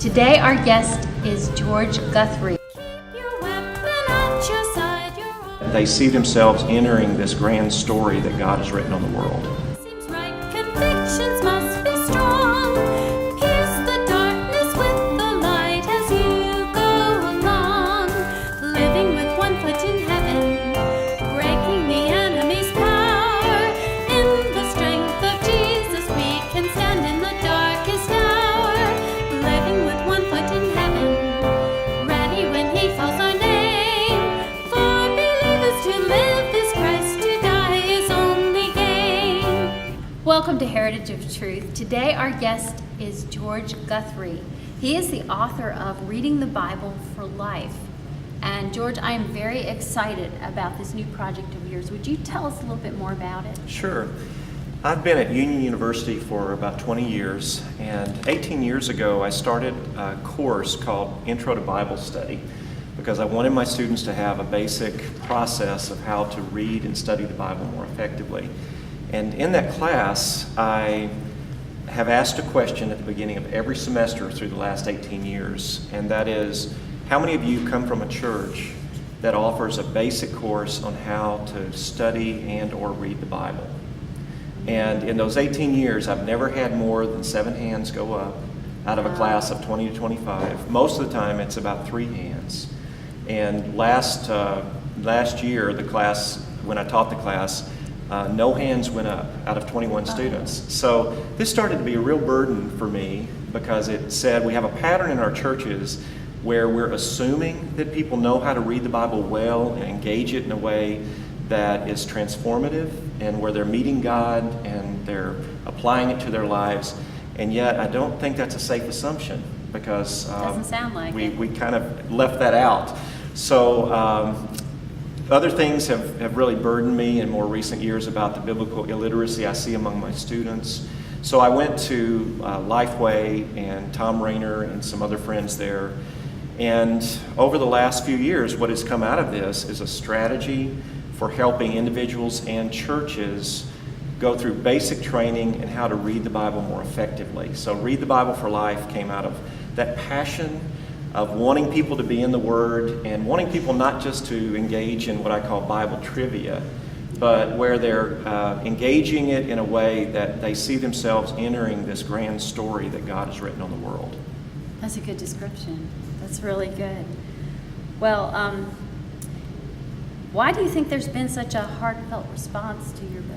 Today our guest is George Guthrie. They see themselves entering this grand story that God has written on the world. Seems right, convictions must be strong. Pierce the darkness with the light as you go along. Living with one foot in heaven, breaking the enemy's power. In the strength of Jesus we can stand in the darkest hour. Living with one foot in heaven, ready when he calls our name. For believers to live is Christ, to die is only gain. Welcome to Heritage of Truth. Today our guest is George Guthrie. He is the author of Reading the Bible for Life. And George, I am very excited about this new project of yours. Would you tell us a little bit more about it? Sure. I've been at Union University for about 20 years, and 18 years ago I started a course called Intro to Bible Study because I wanted my students to have a basic process of how to read and study the Bible more effectively. And in that class, I have asked a question at the beginning of every semester through the last 18 years, and that is, how many of you come from a church that offers a basic course on how to study and or read the Bible? And in those 18 years, I've never had more than 7 hands go up out of a class of 20 to 25. Most of the time, it's about 3 hands. And last year, the class, when I taught the class, no hands went up out of 21 students. So this started to be a real burden for me because it said we have a pattern in our churches where we're assuming that people know how to read the Bible well and engage it in a way that is transformative and where they're meeting God and they're applying it to their lives. And yet I don't think that's a safe assumption because Doesn't sound like it. we kind of left that out. So other things have really burdened me in more recent years about the biblical illiteracy I see among my students. So I went to Lifeway and Tom Rayner and some other friends there. And over the last few years, what has come out of this is a strategy for helping individuals and churches go through basic training in how to read the Bible more effectively. So Read the Bible for Life came out of that passion of wanting people to be in the Word and wanting people not just to engage in what I call Bible trivia, but where they're engaging it in a way that they see themselves entering this grand story that God has written on the world. That's a good description. That's really good. Well, why do you think there's been such a heartfelt response to your book?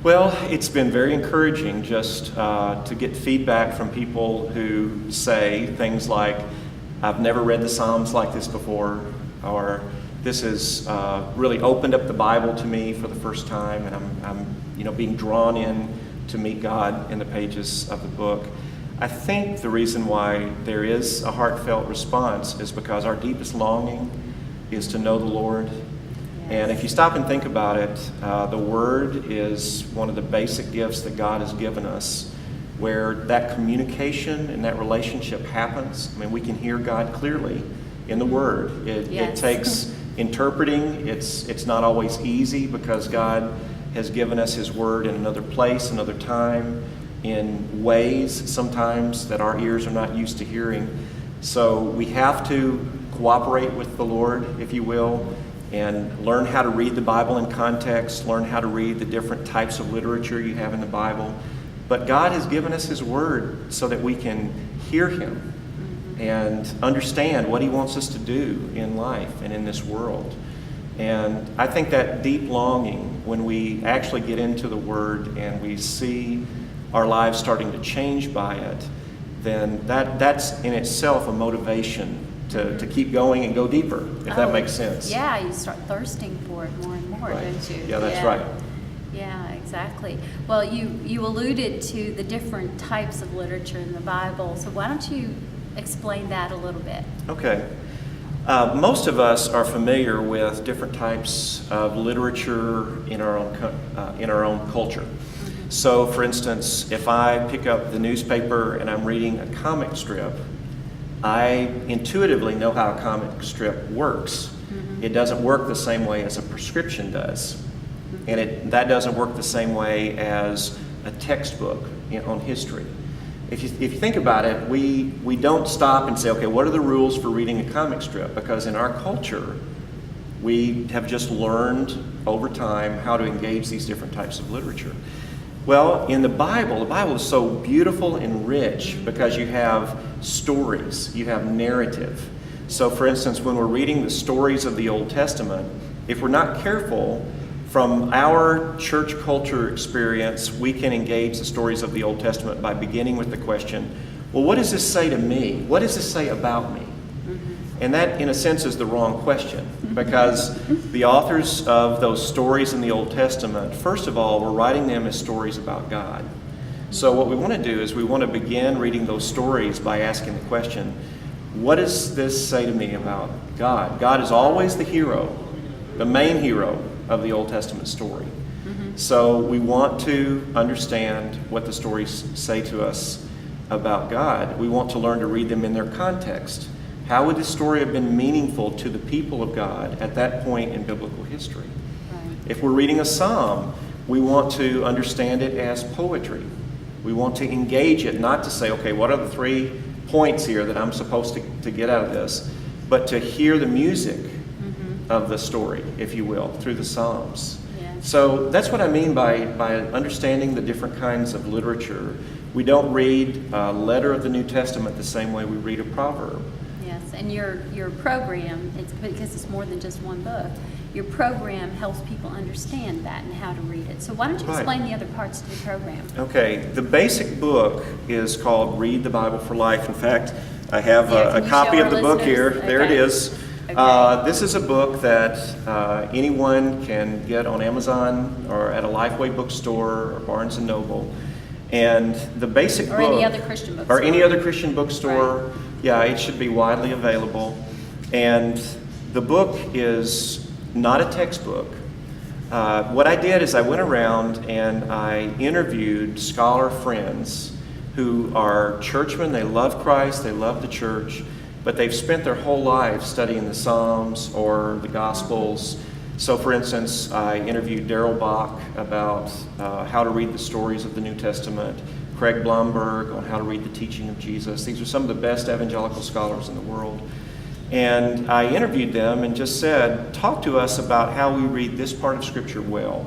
Well, it's been very encouraging just to get feedback from people who say things like, I've never read the Psalms like this before, or this has really opened up the Bible to me for the first time, and I'm being drawn in to meet God in the pages of the book. I think the reason why there is a heartfelt response is because our deepest longing is to know the Lord. And if you stop and think about it, the Word is one of the basic gifts that God has given us, where that communication and that relationship happens. I mean, we can hear God clearly in the Word. It takes interpreting. It's not always easy because God has given us His Word in another place, another time, in ways sometimes that our ears are not used to hearing. So we have to cooperate with the Lord, if you will, and learn how to read the Bible in context, learn how to read the different types of literature you have in the Bible. But God has given us His Word so that we can hear Him and understand what He wants us to do in life and in this world. And I think that deep longing, when we actually get into the Word and we see our lives starting to change by it, then that's in itself a motivation to keep going and go deeper, if that makes sense. Yeah, you start thirsting for it more and more, Right. don't you? Yeah, that's right. Yeah, exactly. Well, you alluded to the different types of literature in the Bible, so why don't you explain that a little bit? Okay. Most of us are familiar with different types of literature in our own culture. So, for instance, if I pick up the newspaper and I'm reading a comic strip, I intuitively know how a comic strip works. It doesn't work the same way as a prescription does. And that doesn't work the same way as a textbook on history. if you think about it, we don't stop and say, okay, what are the rules for reading a comic strip? Because in our culture, we have just learned over time how to engage these different types of literature. Well, in the Bible is so beautiful and rich because you have stories, you have narrative. So for instance, when we're reading the stories of the Old Testament, if we're not careful, from our church culture experience, we can engage the stories of the Old Testament by beginning with the question, well, what does this say to me? What does this say about me? And that, in a sense, is the wrong question, because the authors of those stories in the Old Testament, first of all, were writing them as stories about God. So what we want to do is we want to begin reading those stories by asking the question, what does this say to me about God? God is always the hero, the main hero of the Old Testament story. So we want to understand what the stories say to us about God. We want to learn to read them in their context. How would this story have been meaningful to the people of God at that point in biblical history? Right. If we're reading a psalm, we want to understand it as poetry. We want to engage it, not to say, okay, what are the 3 points here that I'm supposed to get out of this, but to hear the music of the story, if you will, through the Psalms. Yes. So that's what I mean by understanding the different kinds of literature. We don't read a letter of the New Testament the same way we read a proverb. Yes, and your program, it's because it's more than just one book, your program helps people understand that and how to read it. So why don't you Right. explain the other parts of the program? Okay, the basic book is called Read the Bible for Life. In fact, I have Yeah, a can you copy show of the our book listeners? here. There it Okay. is. Okay. This is a book that anyone can get on Amazon or at a Lifeway bookstore or Barnes & Noble. And the basic Or book... any other Christian bookstore. Or any other Christian bookstore. Yeah, it should be widely available. And the book is not a textbook. What I did is I went around and I interviewed scholar friends who are churchmen. They love Christ, they love the church, but they've spent their whole life studying the Psalms or the Gospels. So for instance, I interviewed Darrell Bach about how to read the stories of the New Testament, Craig Blomberg on how to read the teaching of Jesus. These are some of the best evangelical scholars in the world. And I interviewed them and just said, talk to us about how we read this part of Scripture well.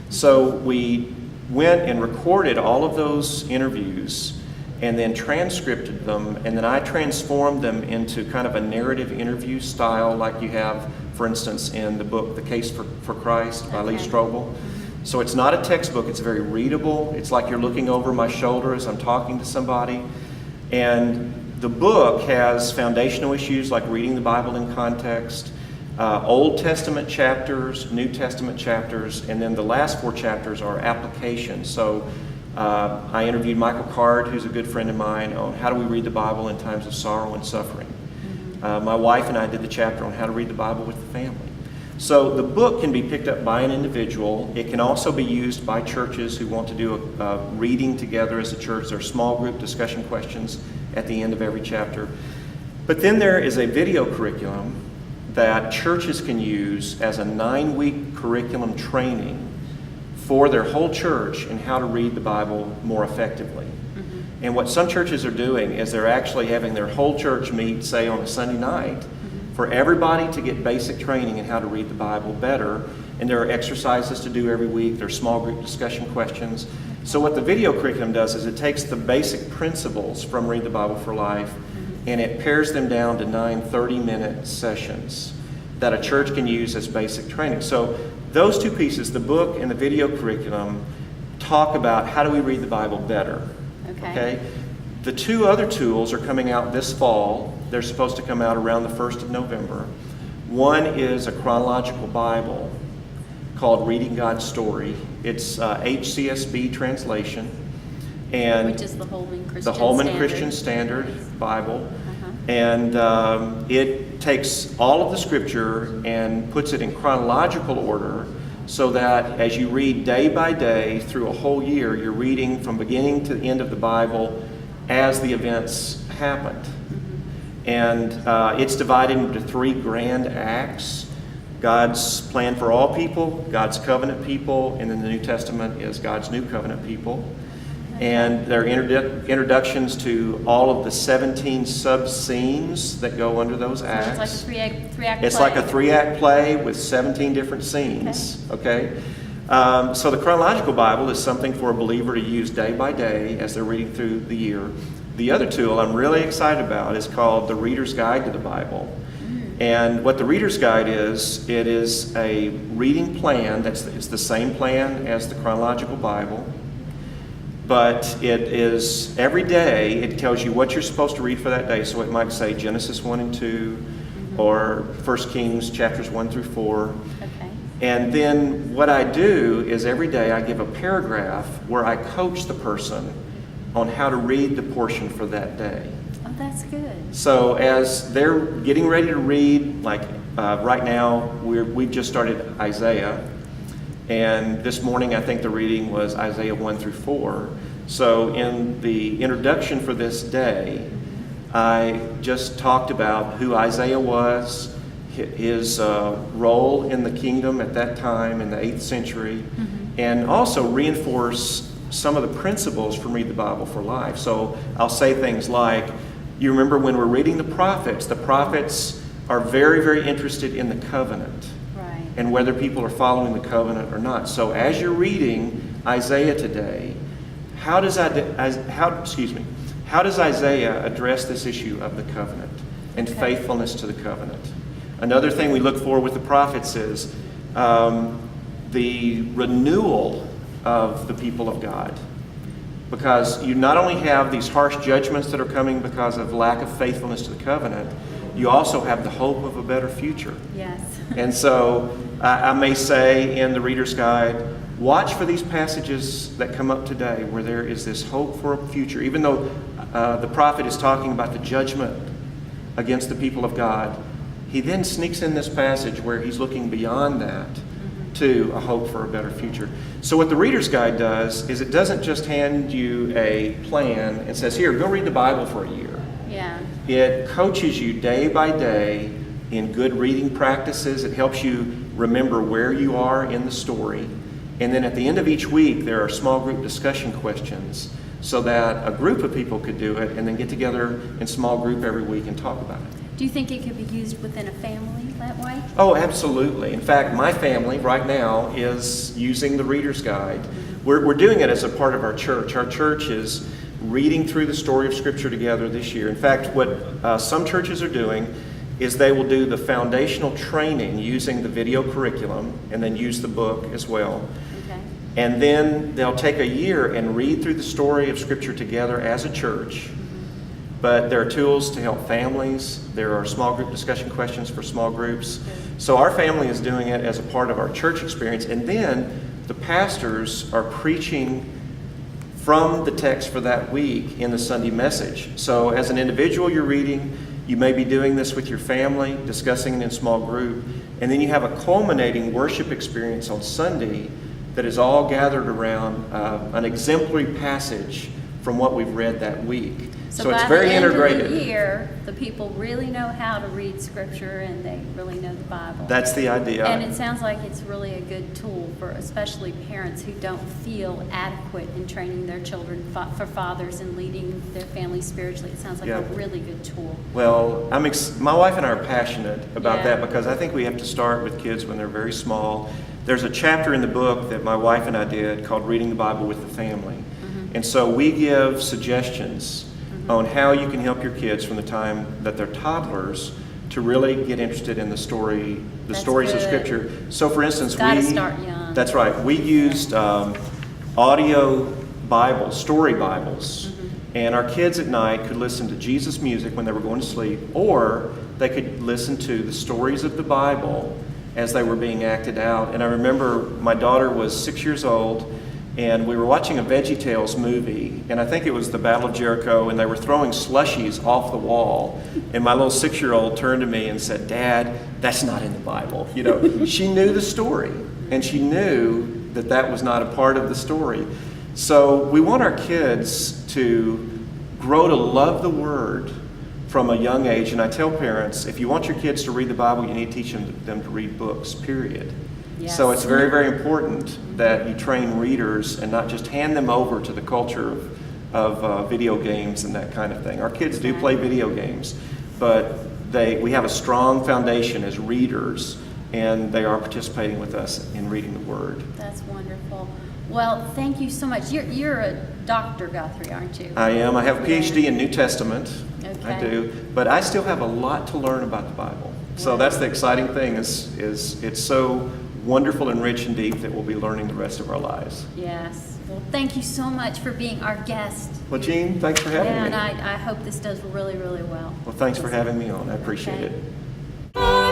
So we went and recorded all of those interviews and then transcripted them, and then I transformed them into kind of a narrative interview style like you have, for instance, in the book The Case for Christ by Lee Okay. Strobel. So it's not a textbook, it's very readable. It's like you're looking over my shoulder as I'm talking to somebody. And the book has foundational issues like reading the Bible in context, Old Testament chapters, New Testament chapters, and then the last 4 chapters are applications. So I interviewed Michael Card, who's a good friend of mine, on how do we read the Bible in times of sorrow and suffering. My wife and I did the chapter on how to read the Bible with the family. So the book can be picked up by an individual. It can also be used by churches who want to do a reading together as a church. There are small group discussion questions at the end of every chapter. But then there is a video curriculum that churches can use as a 9-week curriculum training for their whole church in how to read the Bible more effectively. And what some churches are doing is they're actually having their whole church meet, say, on a Sunday night, for everybody to get basic training in how to read the Bible better. And there are exercises to do every week. There are small group discussion questions. So what the video curriculum does is it takes the basic principles from Read the Bible for Life and it pares them down to 9 30-minute sessions that a church can use as basic training. So those 2 pieces, the book and the video curriculum, talk about how do we read the Bible better. Okay? The 2 other tools are coming out this fall. They're supposed to come out around the 1st of November. One is a chronological Bible called Reading God's Story. It's HCSB translation. And Which is the Holman Christian the Holman Standard. Christian Standard Bible. And it takes all of the Scripture and puts it in chronological order so that as you read day by day through a whole year, you're reading from beginning to the end of the Bible as the events happened. And it's divided into 3 grand acts. God's plan for all people, God's covenant people, and then the New Testament is God's new covenant people. And they're introductions to all of the 17 sub-scenes that go under those acts. It's like a three-act play. It's like a 3-act play with 17 different scenes, okay? So the chronological Bible is something for a believer to use day by day as they're reading through the year. The other tool I'm really excited about is called the Reader's Guide to the Bible. And what the Reader's Guide is, it is a reading plan. It's the same plan as the chronological Bible. But it is, every day, it tells you what you're supposed to read for that day. So it might say Genesis 1 and 2, or 1 Kings chapters 1 through 4. Okay. And then what I do is every day I give a paragraph where I coach the person on how to read the portion for that day. Oh, that's good. So as they're getting ready to read, like right now, we've just started Isaiah. And this morning, I think the reading was Isaiah 1 through 4. So in the introduction for this day, I just talked about who Isaiah was, his role in the kingdom at that time in the 8th century, and also reinforce some of the principles from Read the Bible for Life. So I'll say things like, you remember when we're reading the prophets are very, very interested in the covenant. And whether people are following the covenant or not. So as you're reading Isaiah today, how does Isaiah address this issue of the covenant and faithfulness to the covenant? Another thing we look for with the prophets is the renewal of the people of God. Because you not only have these harsh judgments that are coming because of lack of faithfulness to the covenant, you also have the hope of a better future. Yes. And so I may say in the Reader's Guide, watch for these passages that come up today where there is this hope for a future. Even though the prophet is talking about the judgment against the people of God, he then sneaks in this passage where he's looking beyond that to a hope for a better future. So what the Reader's Guide does is it doesn't just hand you a plan and says, here, go read the Bible for a year. Yeah. It coaches you day by day in good reading practices. It helps you remember where you are in the story. And then at the end of each week, there are small group discussion questions so that a group of people could do it and then get together in small group every week and talk about it. Do you think it could be used within a family that way? Oh, absolutely. In fact, my family right now is using the Reader's Guide. We're doing it as a part of our church. Our church is reading through the story of Scripture together this year. In fact, what some churches are doing is they will do the foundational training using the video curriculum and then use the book as well. Okay. And then they'll take a year and read through the story of Scripture together as a church. But there are tools to help families. There are small group discussion questions for small groups. So our family is doing it as a part of our church experience. And then the pastors are preaching from the text for that week in the Sunday message. So as an individual you're reading, you may be doing this with your family, discussing it in small group, and then you have a culminating worship experience on Sunday that is all gathered around an exemplary passage from what we've read that week. So it's very integrated. By the end of the year, the people really know how to read Scripture and they really know the Bible. That's the idea. And it sounds like it's really a good tool for especially parents who don't feel adequate in training their children for fathers and leading their family spiritually. It sounds like a really good tool. Well, my wife and I are passionate about that because I think we have to start with kids when they're very small. There's a chapter in the book that my wife and I did called Reading the Bible with the Family. And so we give suggestions on how you can help your kids from the time that they're toddlers to really get interested in the stories of Scripture. So, for instance, Gotta start young. That's right. We used audio Bibles, story Bibles, and our kids at night could listen to Jesus music when they were going to sleep, or they could listen to the stories of the Bible as they were being acted out. And I remember my daughter was 6 years old, and we were watching a VeggieTales movie, and I think it was the Battle of Jericho, and they were throwing slushies off the wall. And my little 6-year-old turned to me and said, "Dad, that's not in the Bible." You know, she knew the story, and she knew that that was not a part of the story. So we want our kids to grow to love the Word from a young age. And I tell parents, if you want your kids to read the Bible, you need to teach them to read books, period. Yes. So it's very, very important that you train readers and not just hand them over to the culture of video games and that kind of thing. Our kids do play video games, but we have a strong foundation as readers, and they are participating with us in reading the Word. That's wonderful. Well, thank you so much. You're a Dr. Guthrie, aren't you? I am. I have a PhD in New Testament. Okay. I do. But I still have a lot to learn about the Bible. So Wow. that's the exciting thing is it's so wonderful and rich and deep that we'll be learning the rest of our lives. Yes. Well, thank you so much for being our guest. Well, Jeanne, thanks for having Yeah, me. and I hope this does really, really well. Well, thanks for having me on. I appreciate Okay. it. For